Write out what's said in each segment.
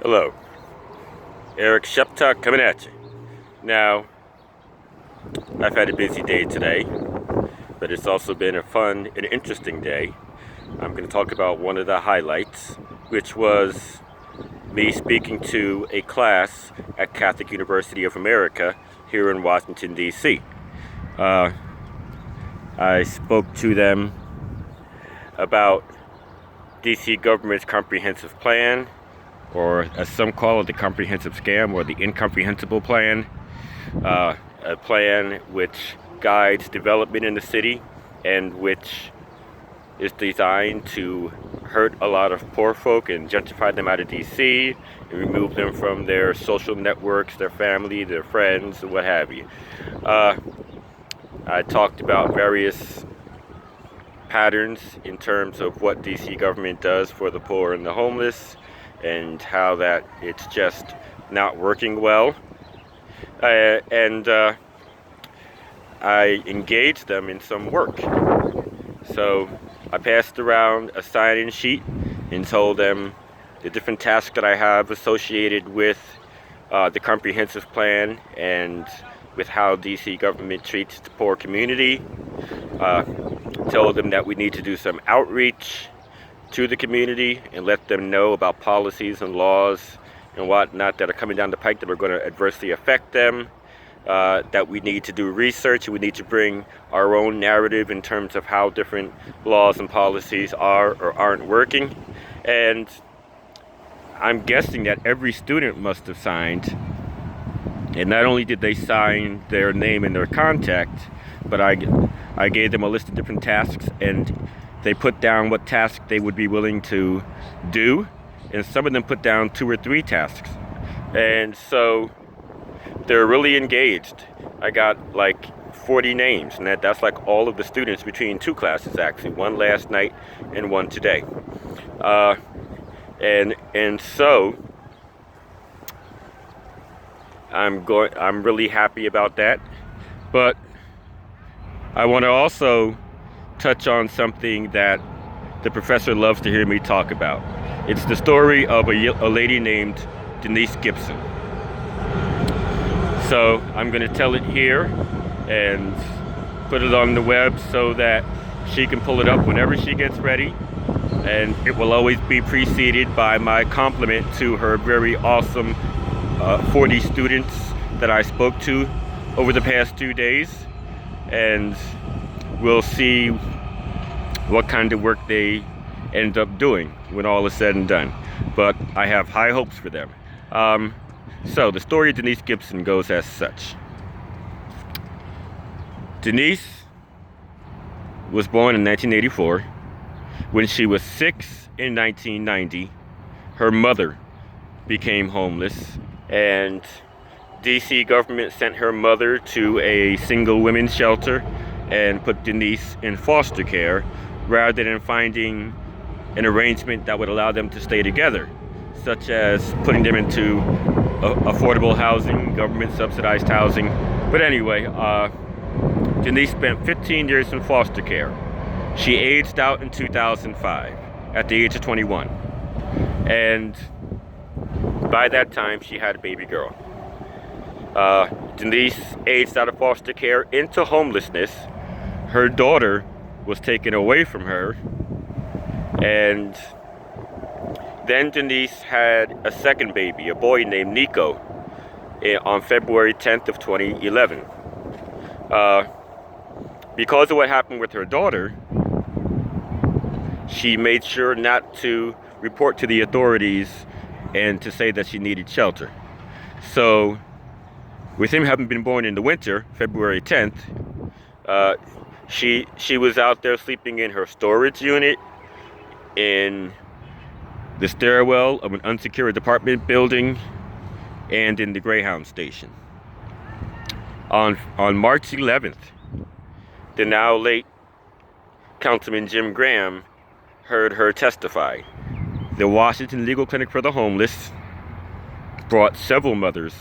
Hello, Eric Sheptuck coming at you. Now, I've had a busy day today, but it's also been a fun and interesting day. I'm going to talk about one of the highlights, which was me speaking to a class at Catholic University of America here in Washington, D.C. I spoke to them about D.C. government's comprehensive plan, or as some call it, the comprehensive scam or the incomprehensible plan, a plan which guides development in the city and which is designed to hurt a lot of poor folk and gentrify them out of DC and remove them from their social networks, their family, their friends, and what have you. I talked about various patterns in terms of what DC government does for the poor and the homeless, and how that it's just not working well. And I engaged them in some work. So I passed around a sign-in sheet and told them the different tasks that I have associated with the comprehensive plan and with how DC government treats the poor community. Told them that we need to do some outreach to the community and let them know about policies and laws and whatnot that are coming down the pike that are going to adversely affect them, that we need to do research and we need to bring our own narrative in terms of how different laws and policies are or aren't working. And I'm guessing that every student must have signed, and not only did they sign their name and their contact, but I gave them a list of different tasks, and they put down what task they would be willing to do, and some of them put down 2 or 3 tasks. And so they're really engaged. I got like 40 names, and that's like all of the students between 2 classes, actually, one last night and one today. And so I'm really happy about that. But I want to also touch on something that the professor loves to hear me talk about. It's the story of a lady named Denise Gibson. So I'm going to tell it here and put it on the web so that she can pull it up whenever she gets ready, and it will always be preceded by my compliment to her very awesome 40 students that I spoke to over the past 2 days, and we'll see what kind of work they end up doing when all is said and done. But I have high hopes for them. So the story of Denise Gibson goes as such. Denise was born in 1984. When she was 6 in 1990, her mother became homeless, and DC government sent her mother to a single women's shelter and put Denise in foster care rather than finding an arrangement that would allow them to stay together, such as putting them into affordable housing, government subsidized housing. But anyway, Denise spent 15 years in foster care. She aged out in 2005 at the age of 21. And by that time, she had a baby girl. Denise aged out of foster care into homelessness. Her daughter was taken away from her, and then Denise had a second baby, a boy named Nico, on February 10th of 2011. Because of what happened with her daughter, she made sure not to report to the authorities and to say that she needed shelter. So, with him having been born in the winter, February 10th, she was out there sleeping in her storage unit, in the stairwell of an unsecured apartment building, and in the Greyhound station. On March 11th, the now late Councilman Jim Graham heard her testify. The Washington Legal Clinic for the Homeless brought several mothers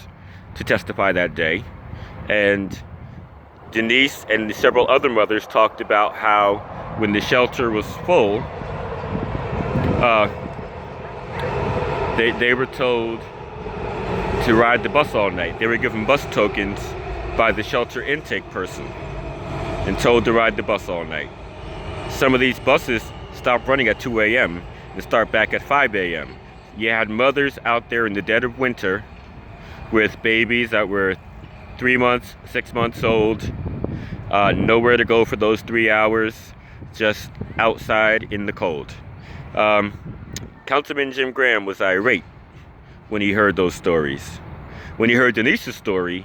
to testify that day, and Denise and several other mothers talked about how when the shelter was full, They were told to ride the bus all night. They were given bus tokens by the shelter intake person and told to ride the bus all night. Some of these buses stop running at 2 a.m. and start back at 5 a.m. You had mothers out there in the dead of winter with babies that were 3 months, 6 months old, nowhere to go for those 3 hours, just outside in the cold. Councilman Jim Graham was irate when he heard those stories. When he heard Denise's story,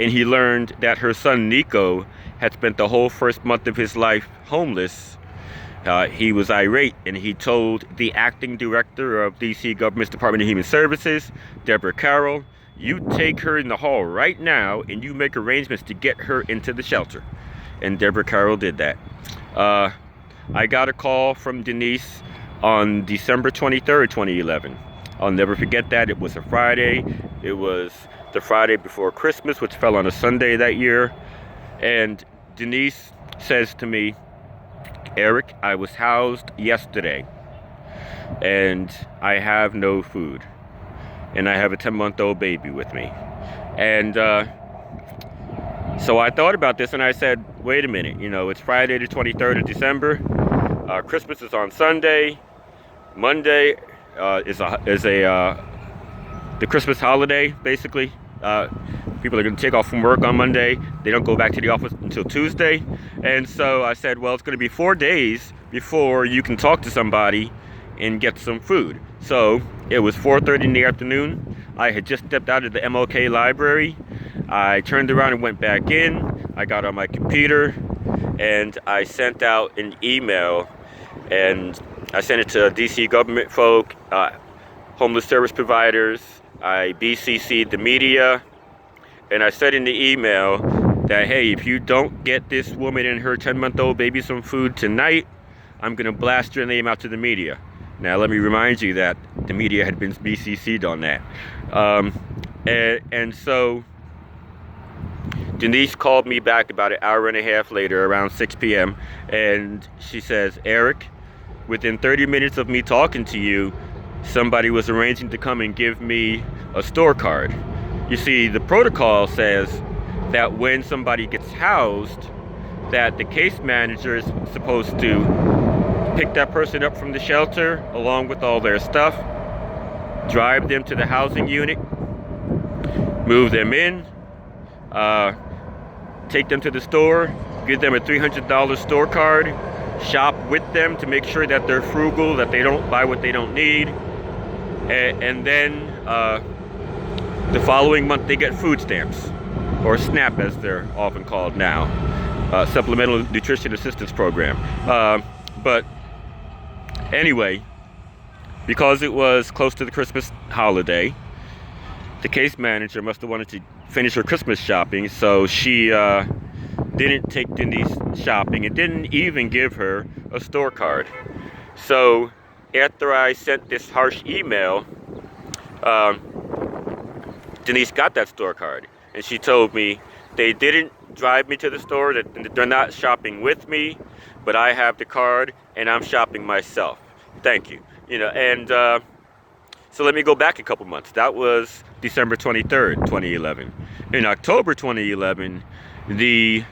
and he learned that her son Nico had spent the whole first month of his life homeless, he was irate, and he told the acting director of D.C. Government's Department of Human Services, Deborah Carroll, you take her in the hall right now and you make arrangements to get her into the shelter. And Deborah Carroll did that. I got a call from Denise on December 23rd, 2011. I'll never forget that. It was a Friday. It was the Friday before Christmas, which fell on a Sunday that year. And Denise says to me, Eric, I was housed yesterday and I have no food. And I have a 10-month-old baby with me. And so I thought about this and I said, wait a minute, it's Friday the 23rd of December. Christmas is on Sunday. Monday is the Christmas holiday, basically. People are going to take off from work on Monday. They don't go back to the office until Tuesday. And so I said, well, it's going to be 4 days before you can talk to somebody and get some food. So it was 4:30 in the afternoon. I had just stepped out of the MLK library. I turned around and went back in. I got on my computer and I sent out an email, and I sent it to DC government folk, homeless service providers. I BCC'd the media, and I said in the email that, hey, if you don't get this woman and her 10-month-old baby some food tonight, I'm going to blast your name out to the media. Now, let me remind you that the media had been BCC'd on that. And so Denise called me back about an hour and a half later, around 6 p.m., and she says, Eric, within 30 minutes of me talking to you, somebody was arranging to come and give me a store card. You see, the protocol says that when somebody gets housed, that the case manager is supposed to pick that person up from the shelter along with all their stuff, drive them to the housing unit, move them in, take them to the store, give them a $300 store card, shop with them to make sure that they're frugal, that they don't buy what they don't need, and then the following month they get food stamps, or SNAP as they're often called now, Supplemental Nutrition Assistance Program. But anyway, because it was close to the Christmas holiday, the case manager must have wanted to finish her Christmas shopping, so she didn't take Denise shopping and didn't even give her a store card. So after I sent this harsh email, Denise got that store card, and she told me they didn't drive me to the store, that they're not shopping with me, but I have the card and I'm shopping myself. Thank you. So let me go back a couple months. That was December 23rd, 2011. In October 2011, the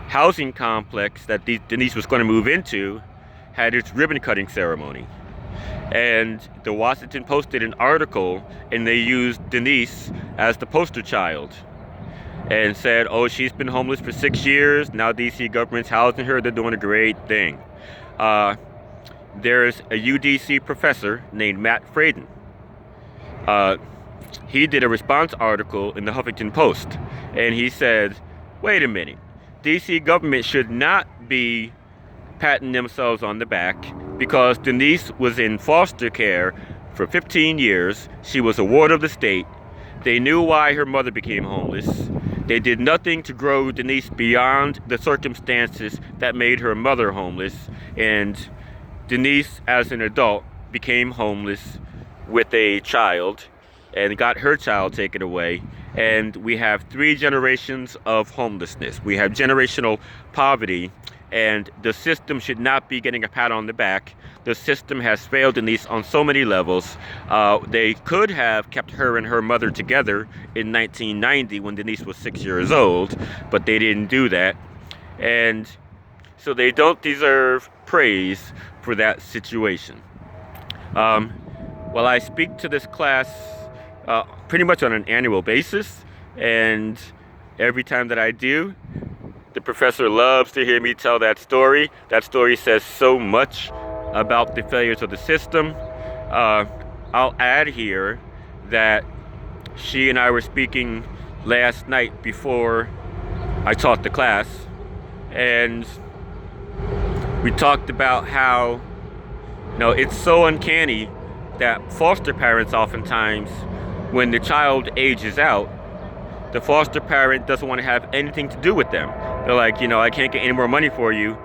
housing complex that Denise was going to move into had its ribbon cutting ceremony. And the Washington posted an article, and they used Denise as the poster child and said, oh, she's been homeless for 6 years. Now DC government's housing her. They're doing a great thing. There's a UDC professor named Matt Fraden. He did a response article in the Huffington Post, and he said, wait a minute, DC government should not be patting themselves on the back because Denise was in foster care for 15 years. She was a ward of the state. They knew why her mother became homeless. They did nothing to grow Denise beyond the circumstances that made her mother homeless. And Denise, as an adult, became homeless with a child and got her child taken away. And we have 3 generations of homelessness. We have generational poverty, and the system should not be getting a pat on the back. the system has failed Denise on so many levels. They could have kept her and her mother together in 1990 when Denise was 6 years old, but they didn't do that. And so they don't deserve praise for that situation. Well, I speak to this class pretty much on an annual basis, and every time that I do, the professor loves to hear me tell that story. That story says so much about the failures of the system. I'll add here that she and I were speaking last night before I taught the class, and we talked about how, it's so uncanny that foster parents oftentimes, when the child ages out, the foster parent doesn't want to have anything to do with them. They're like, I can't get any more money for you.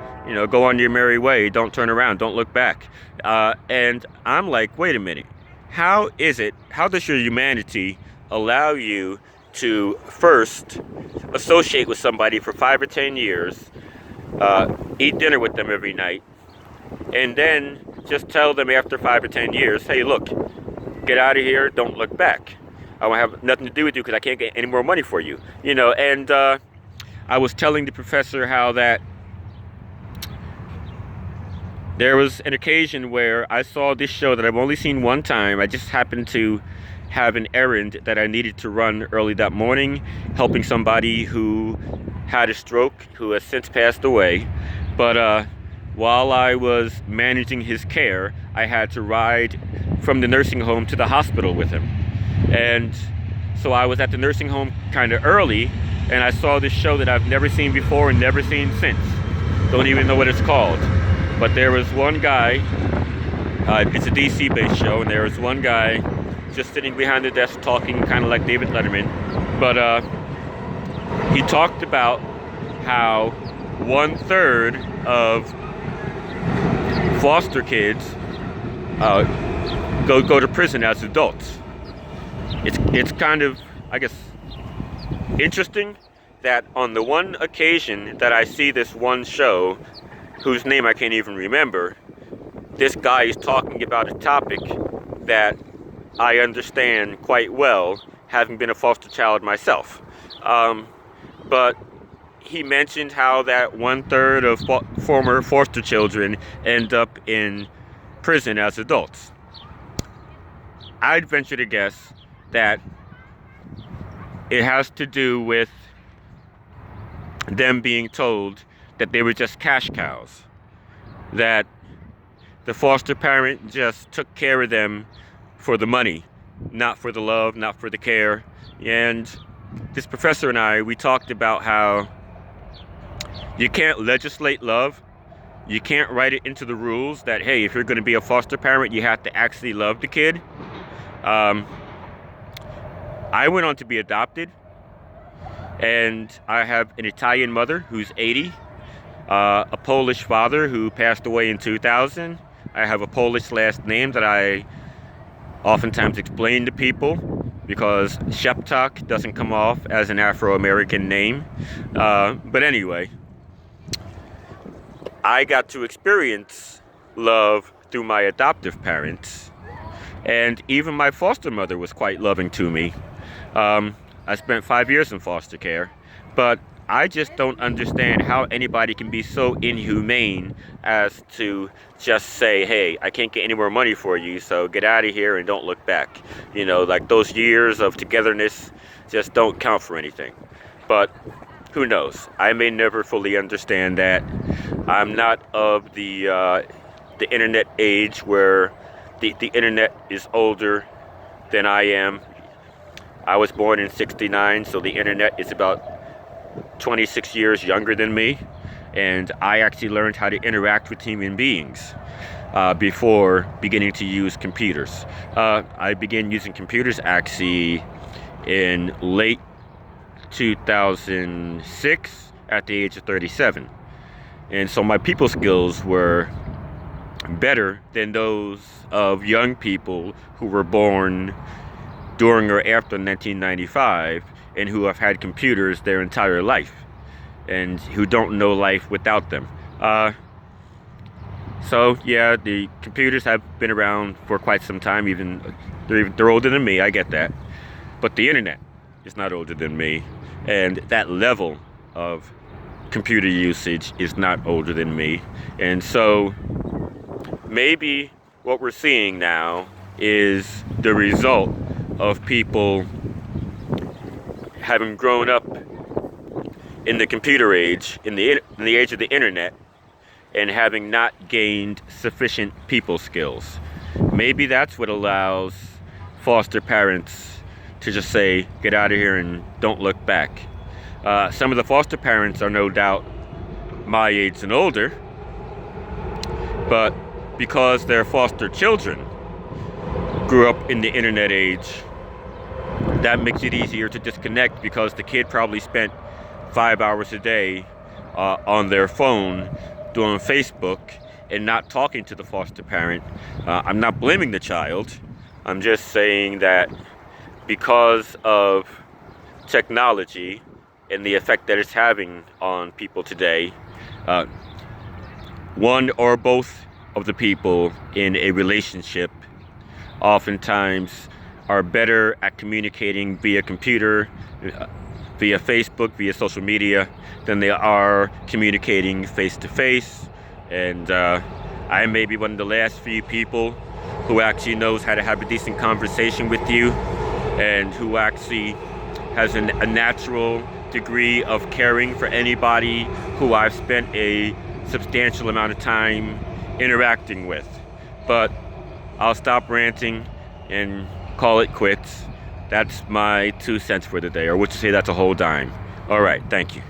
Go on your merry way. Don't turn around. Don't look back. And I'm like, wait a minute. How does your humanity allow you to first associate with somebody for 5 or 10 years, eat dinner with them every night, and then just tell them after 5 or 10 years, hey, look, get out of here. Don't look back. I won't have nothing to do with you because I can't get any more money for you. And I was telling the professor how that there was an occasion where I saw this show that I've only seen one time. I just happened to have an errand that I needed to run early that morning, helping somebody who had a stroke, who has since passed away. But while I was managing his care, I had to ride from the nursing home to the hospital with him. And so I was at the nursing home kind of early, and I saw this show that I've never seen before and never seen since. Don't even know what it's called. But there was one guy, it's a DC-based show, and there was one guy just sitting behind the desk talking kind of like David Letterman. But he talked about how 1/3 of foster kids go to prison as adults. It's kind of, I guess, interesting that on the one occasion that I see this one show, whose name I can't even remember, this guy is talking about a topic that I understand quite well, having been a foster child myself. But he mentioned how that 1/3 of former foster children end up in prison as adults. I'd venture to guess that it has to do with them being told that they were just cash cows, that the foster parent just took care of them for the money, not for the love, not for the care. And this professor and we talked about how you can't legislate love. You can't write it into the rules that, hey, if you're going to be a foster parent, you have to actually love the kid. I went on to be adopted, and I have an Italian mother who's 80, a Polish father who passed away in 2000. I have a Polish last name that I oftentimes explain to people because Szeptak doesn't come off as an Afro-American name. But anyway, I got to experience love through my adoptive parents, and even my foster mother was quite loving to me. I spent 5 years in foster care, but I just don't understand how anybody can be so inhumane as to just say, hey, I can't get any more money for you, so get out of here and don't look back. Like those years of togetherness just don't count for anything. But who knows? I may never fully understand that. I'm not of the internet age where the internet is older than I am. I was born in '69, so the internet is about 26 years younger than me, and I actually learned how to interact with human beings before beginning to use computers. I began using computers actually in late 2006 at the age of 37, and so my people skills were better than those of young people who were born during or after 1995 and who have had computers their entire life and who don't know life without them. So yeah, the computers have been around for quite some time. Even they're older than me. I get that, but the internet is not older than me, and that level of computer usage is not older than me. And so maybe what we're seeing now is the result of people having grown up in the computer age, in the age of the internet, and having not gained sufficient people skills. Maybe that's what allows foster parents to just say, get out of here and don't look back. Some of the foster parents are no doubt my age and older, but because their foster children grew up in the internet age, that makes it easier to disconnect, because the kid probably spent 5 hours a day on their phone doing Facebook and not talking to the foster parent. I'm not blaming the child. I'm just saying that because of technology and the effect that it's having on people today, one or both of the people in a relationship oftentimes are better at communicating via computer, via Facebook, via social media, than they are communicating face to face. And I may be one of the last few people who actually knows how to have a decent conversation with you, and who actually has a natural degree of caring for anybody who I've spent a substantial amount of time interacting with. But I'll stop ranting and call it quits. That's my 2 cents for the day, or would you say that's a whole dime? All right, thank you.